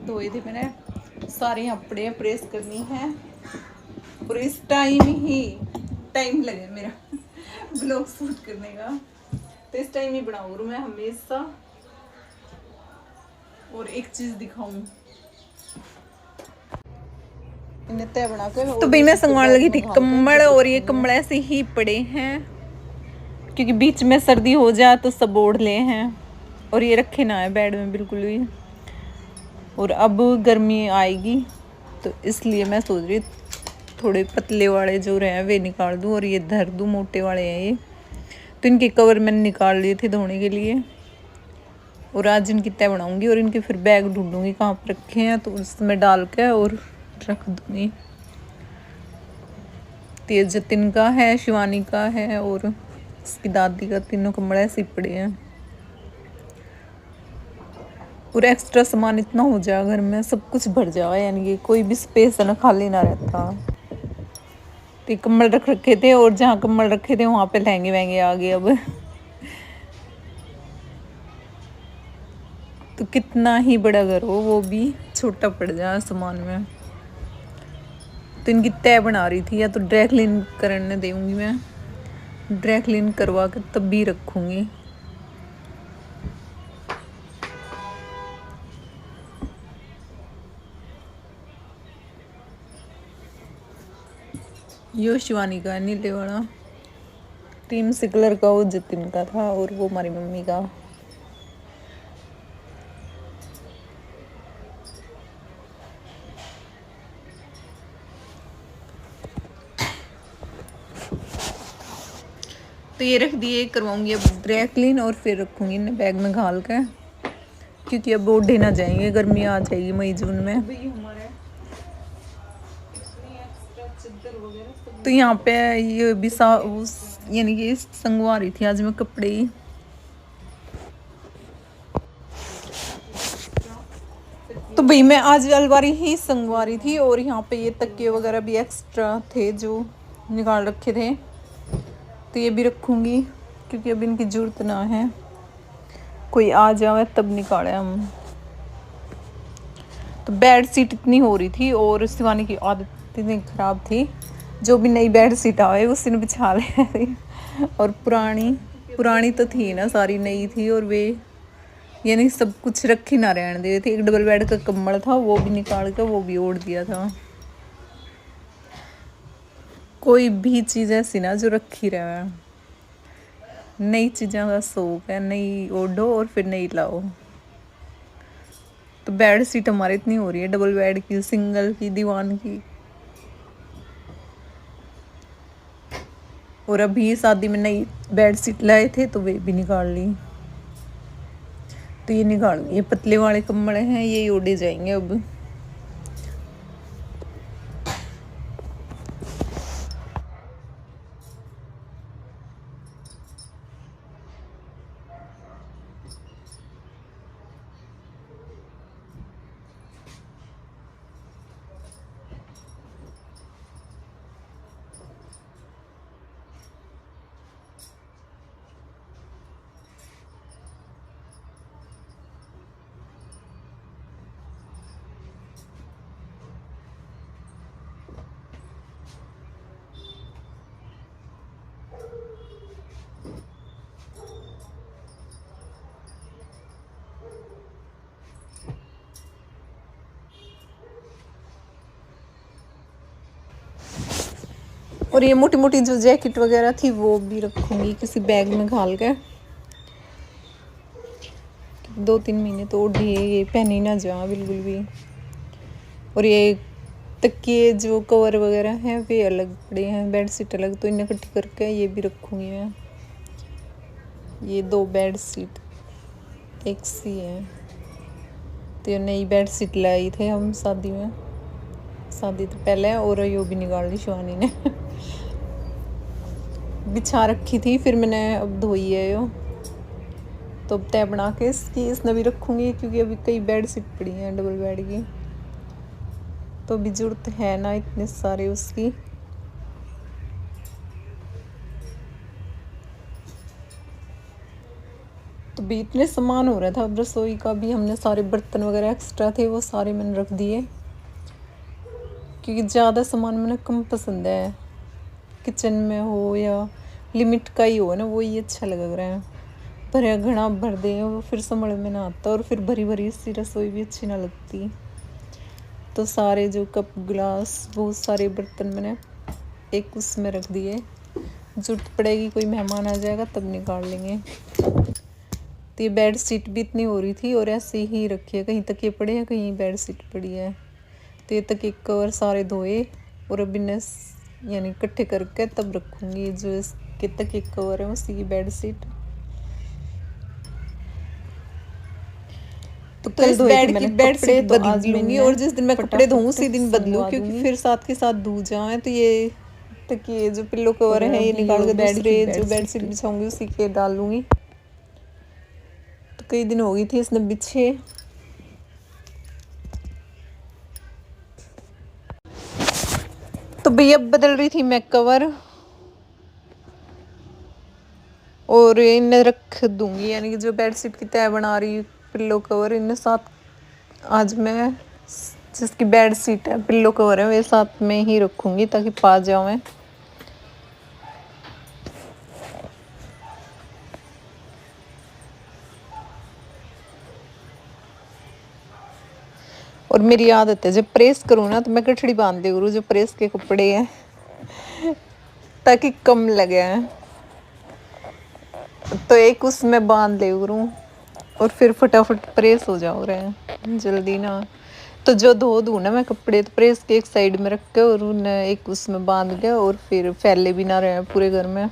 धोए थे मैंने सारे, यहाँ पड़े हैं, प्रेस करनी है। और इस टाइम लगे मेरा ब्लॉग शूट करने का, तो इस टाइम ही बनाऊँ मैं हमेशा। और एक चीज दिखाऊं, इन्हें तय बना कर। तो भाई मैं संगवान लगी थी कम्बल, और ये कम्बल ऐसे ही पड़े हैं क्योंकि बीच में सर्दी हो जाए तो सब ओढ़ ले हैं, और ये रखे ना है बेड में बिल्कुल भी। और अब गर्मी आएगी तो इसलिए मैं सोच रही थोड़े पतले वाले जो रहे वे निकाल दूं और ये धर दूं, मोटे वाले हैं ये। तो इनके कवर मैंने निकाल लिए थे धोने के लिए, और आज इनकी तय बनाऊंगी और इनके फिर बैग ढूंढूंगी कहाँ पर रखे हैं, तो उसमें डाल के और रख दूंगी। तो ये जतिन का है, शिवानी का है और उसकी दादी का, तीनों कमरे ऐसे पड़े हैं। और एक्स्ट्रा सामान इतना हो जाए घर में, सब कुछ भर जाए, यानी कि कोई भी स्पेस है ना खाली ना रहता। तो कम्बल रख रखे थे, और जहाँ कम्बल रखे थे वहां पे लहंगे वहंगे आ गए अब। तो कितना ही बड़ा घर हो वो भी छोटा पड़ जाए सामान में। तो इनकी तय बना रही थी, या तो ड्राई क्लीन करने दूंगी मैं, ड्राई क्लीन करवा कर तब भी रखूंगी। यो शिवानी का नीले वाला, क्रीम से कलर का वो जतिन का था, और वो हमारी मम्मी का। तो ये रख दिए, करवाऊंगी अब ड्राई क्लीन और फिर रखूंगी इन्हें बैग में घाल कर, क्योंकि अब ओढ़े ना जाएंगे, गर्मी आ जाएगी मई जून में। तो यहाँ पे ये भी यानी कि संगवा रही थी आज मैं कपड़े ही। तो भाई मैं आज अलमारी ही संगवा रही थी, और यहाँ पे ये तकिए वगैरह भी एक्स्ट्रा थे जो निकाल रखे थे, तो ये भी रखूंगी क्योंकि अब इनकी जरूरत ना है, कोई आ जाए तब निकाले हम। तो बेड शीट इतनी हो रही थी, और शिवानी की आदत इतनी खराब थी, जो भी नई बेड शीट आए उसी ने बिछा ले। और पुरानी तो थी ना, सारी नई थी, और वे यानी सब कुछ रखी ना रहने दे थे। एक डबल बेड का कम्बल था, वो भी निकाल कर वो भी ओढ़ दिया था। कोई भी चीज़ ऐसी ना जो रखी रहे, नई चीज़ों का शौक है, नई ओढ़ो और फिर नई लाओ। तो बेड शीट हमारी इतनी हो रही है, डबल बेड की, सिंगल की, दीवान की। और अभी शादी में नई बेड शीट लाए थे तो वे भी निकाल ली। तो ये निकाल, ये पतले वाले कम्बल हैं, ये ओढ़े जाएंगे अब। और ये मोटी मोटी जो जैकेट वगैरह थी वो भी रखूंगी किसी बैग में घाल कर। 2-3 महीने तो ओढ़ी ये पहनी ना जाए बिल्कुल भी। और ये तकिए जो कवर वगैरह हैं वे अलग पड़े हैं, बेड शीट अलग, तो इन्हें इकट्ठी करके ये भी रखूंगी मैं। ये 2 बेड शीट एक सी है। तो ये नई बेड शीट लाई थे हम शादी में, शादी तो पहले, और यो भी निकाल ली शिवानी ने। बिछा रखी थी, फिर मैंने अब धोई है यो, तो अब तय बना के इसमें भी रखूंगी, क्योंकि अभी कई बेड शीट पड़ी हैं डबल बेड की, तो अभी जरूरत है ना इतने सारे उसकी। तो भी इतने सामान हो रहा था। अब रसोई का भी हमने सारे बर्तन वगैरह एक्स्ट्रा थे वो सारे मैंने रख दिए, क्योंकि ज़्यादा सामान मैंने कम पसंद है। किचन में हो या लिमिट का ही हो ना, वो ही अच्छा लग रहा है। भरे घना भर दे वो फिर समझ में ना आता, और फिर भरी भरी सी रसोई भी अच्छी ना लगती। तो सारे जो कप गिलास बहुत सारे बर्तन मैंने एक उसमें रख दिए। जरूरत पड़ेगी, कोई मेहमान आ जाएगा तब निकाल लेंगे। तो ये बेड शीट भी इतनी हो रही थी और ऐसे ही रखी है, कहीं तकिए पड़े हैं कहीं बेड शीट पड़ी है। तो ये तकिए कवर सारे धोए और अब इन्हें यानी इकट्ठे करके तब रखूँगी। जो इसके तकिए कवर है उसी की बेड शीट। तो कल बेड की बेड शीट बदल लूँगी, और जिस दिन मैं कपड़े धोऊँ उसी दिन बदलूँ, क्योंकि फिर साथ के साथ धो जाए। तो ये तकिए जो पिल्लो कवर है ये निकाल के दूसरे जो बेड शीट बिछाऊँगी उसी के डाल लूँगी। तो कई दिन हो गई थी इसने बिछे। तो भैया बदल रही थी मैं कवर, और इन्हें रख दूंगी, यानी कि जो बेडशीट की तह बना रही पिल्लो कवर इन्हें साथ आज मैं जिसकी बेड शीट है पिल्लो कवर है वे साथ में ही रखूंगी ताकि पा जाऊँ। और मेरी आदत है जब प्रेस करूँ ना तो मैं गठड़ी बांध दे करूँ जो प्रेस के कपड़े हैं ताकि कम लगे। तो एक उसमें बांध ले करूँ और फिर फटाफट प्रेस हो जाओ रहे जल्दी ना। तो जो धो दूँ ना मैं कपड़े तो प्रेस के एक साइड में रख के और उन्हें एक उसमें बांध के और फिर फैले भी ना रहे पूरे घर में।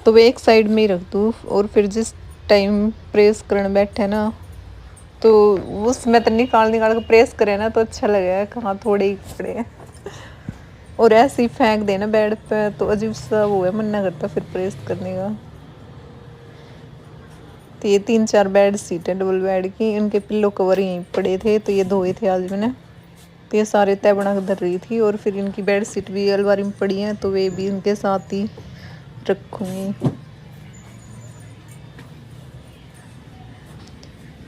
तो वे एक साइड में ही रख दूँ और फिर जिस टाइम प्रेस करने बैठे ना तो उसमें तो निकाल के प्रेस करे ना तो अच्छा लगेगा। कहाँ थोड़े ही कपड़े हैं और ऐसे ही फेंक देना बेड पे तो अजीब सा वो है, मन ना करता फिर प्रेस करने का। तो ये 3-4 बेड शीट है डबल बेड की, इनके पिल्लो कवर यहीं पड़े थे तो ये धोए थे आज मैंने। तो ये सारे तय बना कर धर रही थी और फिर इनकी बेड शीट भी अलमारी में पड़ी हैं तो वे भी इनके साथ ही रखूँगी।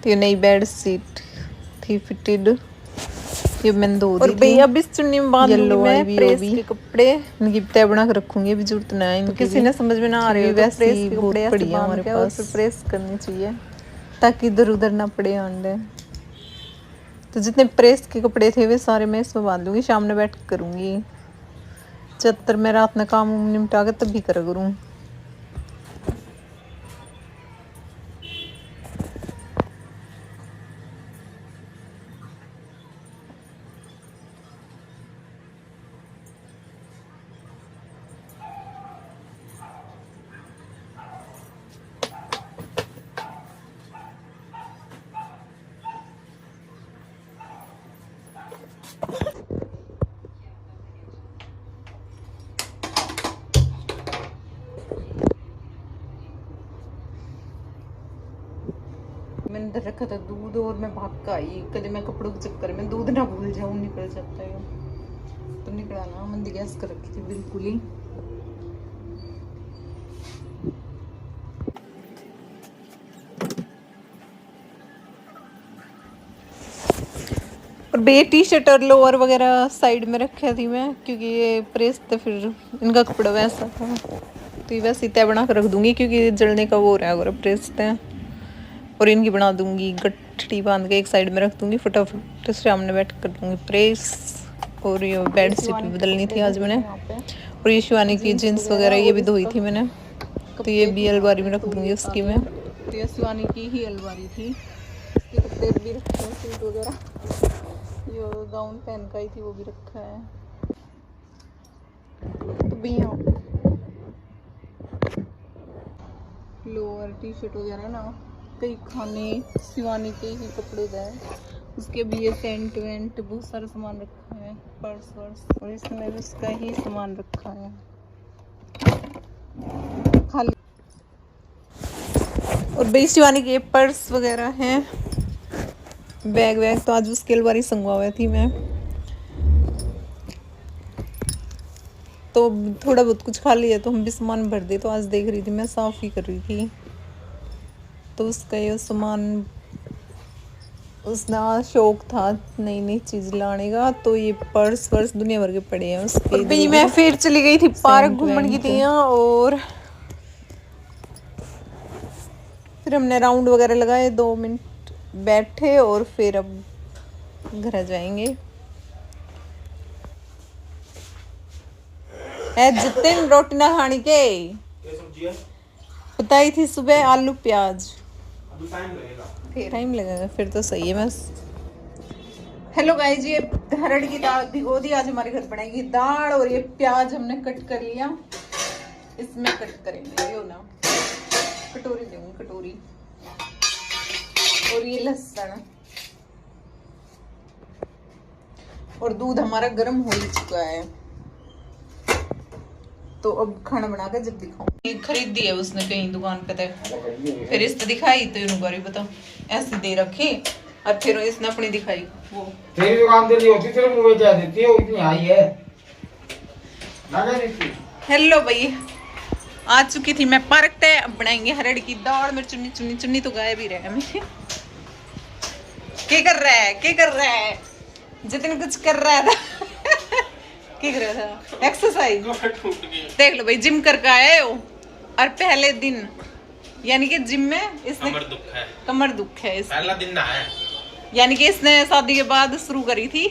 तो ये नई बेड शीट थी फिटेड, ये मैंने धो दी थी। और भैया अब इस चुन्नी में बांध लूंगी मैं प्रेस के कपड़े, इनकी तय बना कर रखूंगी। अभी जरूरत ना है, तो किसी ने समझ में ना आ रही है वैसे प्रेस के कपड़े पड़ी है हमारे पास और फिर प्रेस करनी चाहिए ताकि इधर उधर ना पड़े अंडे। तो जितने प्रेस के कपड़े थे वे सारे मैं इसमें बांध लूँगी, शाम में बैठ करूँगी। जब तक मैं रात में काम निपटा के तब भी करा करूँ। मैंने इधर रखा था दूध और मैं भाग कर आई, कल मैं कपड़ों के चक्कर में दूध ना भूल जाऊँ निकल जाता है तो निकला ना। मंदी गैस कर रखी थी बिल्कुल ही। और बे टी शर्ट और लोअर वगैरह साइड में रखा थी मैं, क्योंकि ये प्रेस तो फिर इनका कपड़ा वैसा था तो ये वैसे तय बना कर रख दूंगी क्योंकि जलने का वो हो रहा है अगर प्रेस तय। और इनकी बना दूंगी गठड़ी बांध के एक साइड में रख दूंगी, फटाफट सामने बैठ कर दूंगी प्रेस। और ये बेड शीट भी बदलनी थी आज मैंने। और ये शिवानी की जीन्स वगैरह ये भी धोई थी मैंने तो ये भी अलमारी में रख दूंगी उसकी मैं। तो ये शिवानी की ही अलमारी थी, इसके कपड़े भी रखे हैं सूट वगैरह, ये गाउन पहन का ही थी वो भी रखा है। तो भी यहाँ लोअर टी शर्ट वगैरह ना कई खाने शिवानी के ही कपड़े गए, उसके भी ये सेंट वेंट बहुत सारा सामान रखा है, पर्स वर्स, और इसमें भी उसका ही सामान रखा है खाली। और भाई शिवानी के पर्स वगैरह हैं, बैग वैग तो आज उसके अलमारी संगवा हुआ थी मैं। तो थोड़ा बहुत कुछ खा लिया तो हम भी सामान भर दे, तो आज देख रही थी मैं साफ ही कर रही थी तो उसका ये सामान, उसका शौक था नई नई चीज लाने का, तो ये पर्स वर्स दुनिया भर के पड़े हैं उसके। भी मैं फिर चली गई थी पार्क घूमने की थी, और फिर हमने राउंड वगैरह लगाए, 2 मिनट बैठे और फिर अब घर जाएंगे। जितने रोटी ना खानी के बताई थी सुबह, आलू प्याज। टाइम लगेगा फिर तो सही है बस। हेलो गाइस जी, हरड़ की दाल भिगो दी। आज हमारे घर बनाएगी दाल, और ये प्याज हमने कट कर लिया, इसमें कट करेंगे ये ना, कटोरी दूंगी कटोरी। और ये लहसुन, और दूध हमारा गर्म हो ही चुका है, तो अब खाना बना कर जब दिखाऊंगी। खरीदी है उसने कहीं दुकान पे तक, फिर इसने दिखाई तो इन्होंने बारी बताओ ऐसे दे रखी, और फिर इसने अपनी दिखाई। वो तेरी दुकान पे होती तेरे मुंह में क्या देती है, इतनी आई है ना देती। हेलो भाई, आ चुकी थी मैं पार्क पे। अब बनाएंगे हरड़ की दाल। मेरी चुन्नी चुन्नी चुन्नी तो गायब ही रहा है। क्या कर रहा है, क्या कर रहा है, जितने कुछ कर रहा था क्या कर रहा था, एक्सरसाइज। देख लो भाई, जिम करके आए हो, और पहले दिन यानी कि जिम में इसने कमर दुख है पहला दिन ना है, यानी कि इसने शादी के बाद शुरू करी थी,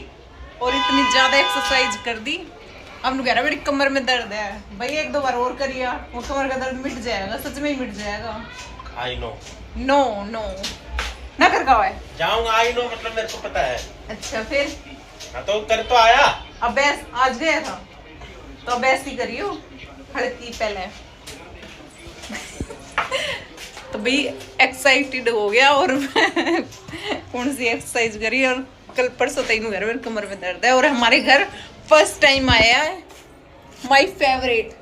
और इतनी ज्यादा एक्सरसाइज कर दी। अब कह रहा मेरी कमर में दर्द है। भाई 1-2 बार और करिया, वो कमर का दर्द मिट जाएगा, सच में ही मिट जाएगा। आई नो नो नो ना कर का है जाऊंगा, आई नो मतलब मेरे को पता है। अच्छा फिर तो कर तो आया। अब आज गया था तो अब ऐसी करियो हड़की पहले तो भाई एक्साइटेड हो गया, और कौन सी एक्सरसाइज करी, और कल परसों तक घर में कमर में दर्द है। और हमारे घर फर्स्ट टाइम आया है माय फेवरेट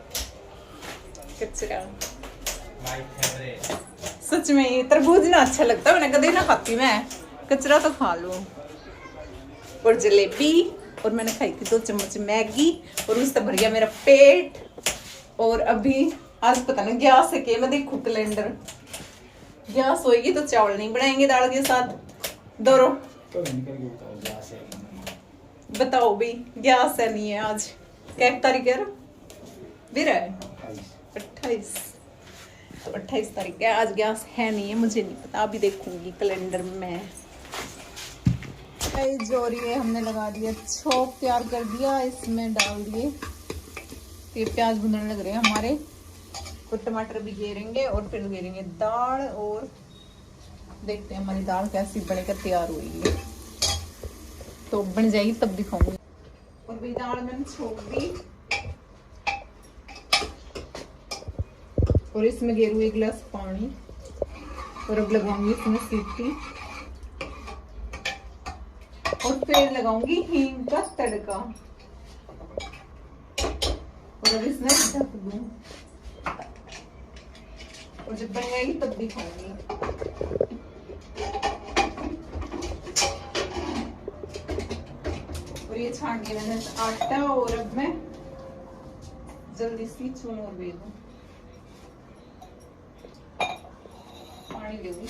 कचरा। सच में ये तरबूज ना अच्छा लगता है, मैंने कभी ना खाती, मैं कचरा तो खा लूं। और जलेबी, और मैंने खाई थी 2 चम्मच मैगी, और उससे भर गया मेरा पेट। और अभी आज पता नहीं गैस है कि मैं देखूं कैलेंडर, गैस होएगी तो चावल नहीं बनाएंगे दाल के साथ। दोरो बताओ भी, गैस है नहीं है आज, क्या तारीख है भी रहा है 28, तो 28 तारीख है आज, गैस है नहीं है, मुझे नहीं पता, अभी देखूंगी कैलेंडर में। जो ये हमने लगा दिया, छोंक तैयार कर दिया, इसमें डाल दिए, ये प्याज भुनने लग रहे हैं हमारे, और टमाटर भी घेरेंगे, और फिर घेरेंगे दाल, और देखते हैं हमारी दाल कैसी बनकर तैयार हुई है, तो बन जाएगी तब दिखाऊंगी। और भाई दाल मैंने छोंक दी, और इसमें घेरू 1 गिलास पानी, और अब लगाऊंगी इसमें सीटी, और फिर लगाऊंगी हींग का तड़का, और अब इसमें ढक दूं, और जब बन जाएगी तब दिखाऊंगी। और ये छान के मैंने आटा, और अब मैं जल्दी सी चून और दे दूं, पानी दे दूं,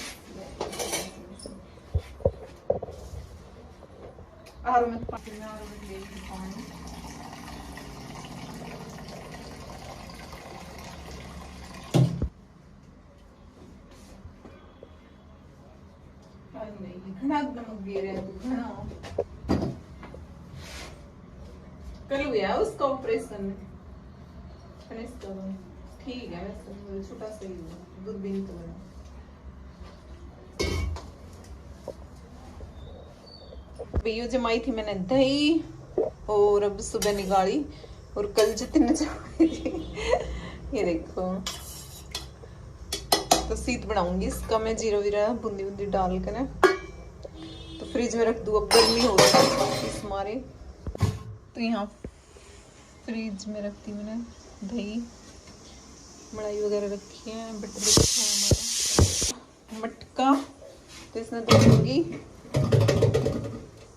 और मैं पानी में और दे दूं पानी। घना नमक दे रहे हैं, तो घना कल हुआ उसका ऑपरेशन, ठीक है, वैसे छोटा सा ही दूरबीन तो बना। भैया जमाई थी मैंने दही, और अब सुबह निकाली, और कल जितने जमाई थी ये देखो, तो सीत बनाऊंगी इसका मैं, जीरा वीरा बूंदी बूंदी डाल कर ना, तो फ्रिज में रख दूँ, अब गर्मी हो रही है इस मारे, तो यहाँ फ्रिज में रखती मैंने दही, मलाई वगैरह रखी है, बटर रखा है हमारा, मटका तो इसमें दे दूँगी,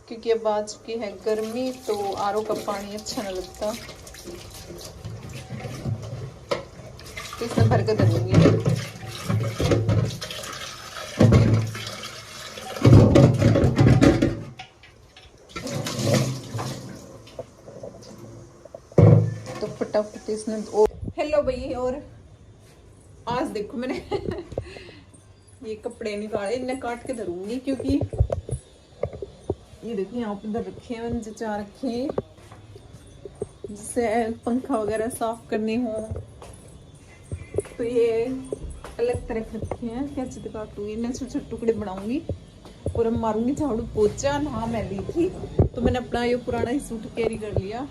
क्योंकि अब आ चुकी है गर्मी, तो आरओ का पानी अच्छा नहीं लगता, तो इसमें भर कर दे दूँगी। फटाफट इसने हेलो भाई। और आज देखो मैंने ये कपड़े निकाले, इन्हें काट के धरूंगी क्योंकि ये देखिए यहाँ पे इधर रखे हैं, मैंने जचा रखे हैं जिससे पंखा वगैरह साफ करने हो। तो ये अलग तरह के रखे हैं, कैसे काटूंगी इन्हें, छोटे छोटे टुकड़े बनाऊंगी और अब मारूंगी झाड़ू पोछा। नहा मैं ली थी तो मैंने अपना ये पुराना ही सूट कैरी कर लिया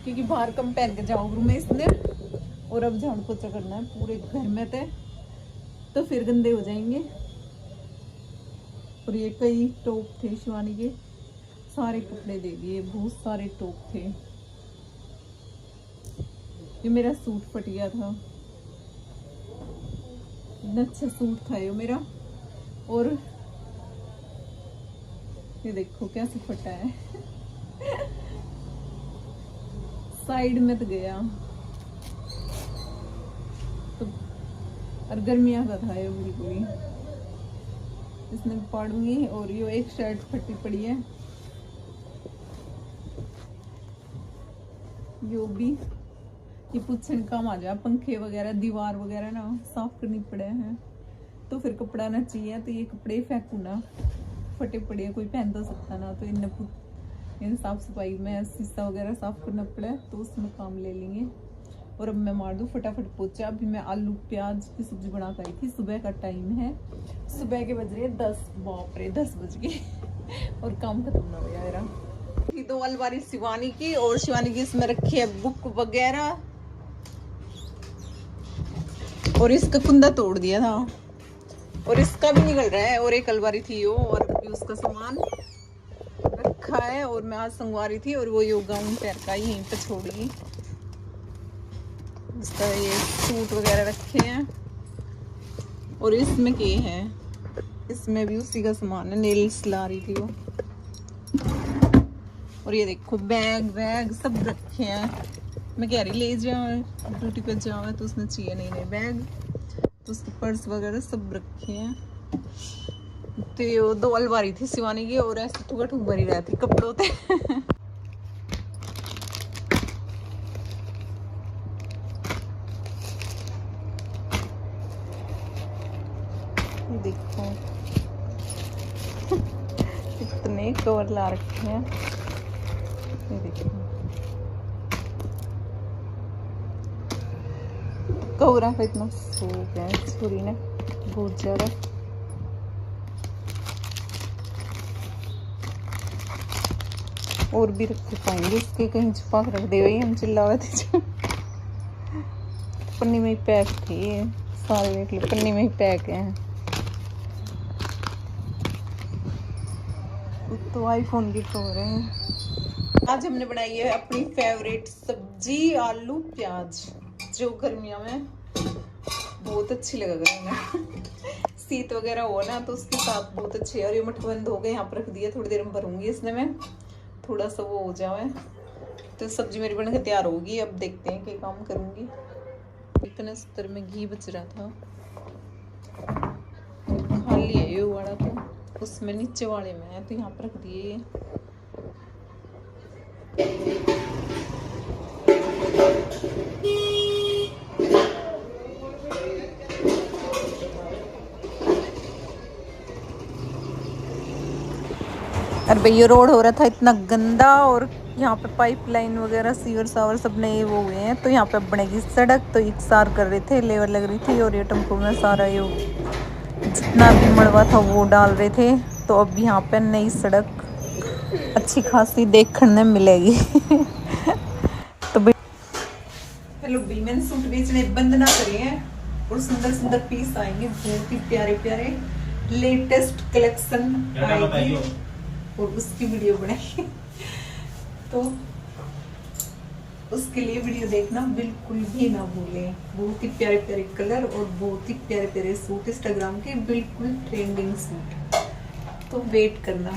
क्योंकि बाहर कम पहन के जाऊँ में इसने। और अब झाड़ू पोछा करना है पूरे घर में तो फिर गंदे हो जाएंगे। और ये कई टॉप थे शिवानी के, सारे कपड़े दे दिए, बहुत सारे टॉप थे। ये मेरा सूट फट गया था, इतना अच्छा सूट था ये मेरा। और ये देखो कैसे फटा है साइड में तो गया तो, और गर्मियाँ का था ये बिल्कुल ही। इसमें पाड़ूंगी। और ये एक शर्ट फटी पड़ी है, यो भी ये पूछन काम आ जाए। पंखे वगैरह दीवार वगैरह ना साफ करनी पड़े हैं तो फिर कपड़ा ना चाहिए, तो ये कपड़े फेंकू ना, फटे पड़े कोई पहन तो सकता ना। तो इन साफ सफाई में शीशा वगैरह साफ करना पड़े तो उसमें काम ले लेंगे। और अब मैं मार दूँ फटाफट पोछा। अभी मैं आलू प्याज की सब्जी बना कर आई थी, सुबह का टाइम है, सुबह के बज रहे 10, बाप रे 10 बज गए और काम खत्म ना हो गया मेरा। ये 2 अलमारी शिवानी की, और शिवानी की इसमें रखी है बुक वगैरह। और इसका कुंदा तोड़ दिया था और इसका भी निकल रहा है। और एक अलमारी थी वो, और अभी उसका सामान रखा है। और मैं आज संगवारी थी और वो योगा गाउन पैर का यहीं पे छोड़ गई। इसका ये सूट वगैरह रखे हैं। और इसमें क्या है, इसमें भी उसी का सामान है, नेल्स ला रही थी वो। और ये देखो बैग सब रखे हैं। मैं कह रही ले जाओ ड्यूटी पे जाओ तो उसने चाहिए नहीं बैग, तो उसके पर्स वगैरह सब रखे हैं। तो ये 2 अलमारी थी शिवानी की, और ऐसे ठुका ठुक भरी रहती कपड़ों पे देखो कितने कवर ला रखे हैं। ये देखो कवरा का इतना शौक है छुरी ने, बहुत ज्यादा। और भी रख पाएंगे इसके, कहीं छुपा कर रख दे वही हम चिल्लावे थे। पन्नी में ही पैक थे सारे, देख लो पन्नी में ही पैक है। तो आईफोन की कवर है। आज हमने बनाई है अपनी फेवरेट सब्जी आलू प्याज, जो गर्मियों में बहुत अच्छी लगा हमें। शीत वगैरह हो ना तो उसके साथ बहुत अच्छी है। और ये मठ बंद हो गए, यहाँ पर रख दिया, थोड़ी देर में भरूंगी इसने में, थोड़ा सा वो हो जाए तो सब्जी मेरी बनकर तैयार होगी। अब देखते हैं क्या काम करूंगी। इतने स्तर में घी बच रहा था, खाली है ये वाला, तो उसमें नीचे वाले में है तो यहाँ पर रख दिए। और भाई ये रोड हो रहा था इतना गंदा, और यहाँ पे पाइपलाइन वगैरह सीवर सावर सब नए वो हुए हैं, तो यहाँ पे बनेगी सड़क। तो एक सार कर रहे थे, लेबर लग रही थी, और ये टेम्पो में सारा ये जितना भी मड़वा था वो डाल रहे थे। तो अब यहाँ पे नई सड़क अच्छी खासी देखने मिलेगी। तो भाई हेलो भाई, मैंने सूट बेचने बंद ना करे हैं और सुंदर सुंदर पीस आएंगे, बहुत ही प्यारे प्यारे लेटेस्ट कलेक्शन आएगी और उसकी वीडियो बनाएंगे। तो उसके लिए वीडियो देखना बिल्कुल भी ना भूलें। बहुत ही प्यारे प्यारे कलर और बहुत ही प्यारे प्यारे सूट, इंस्टाग्राम के बिल्कुल ट्रेंडिंग सूट, तो वेट करना।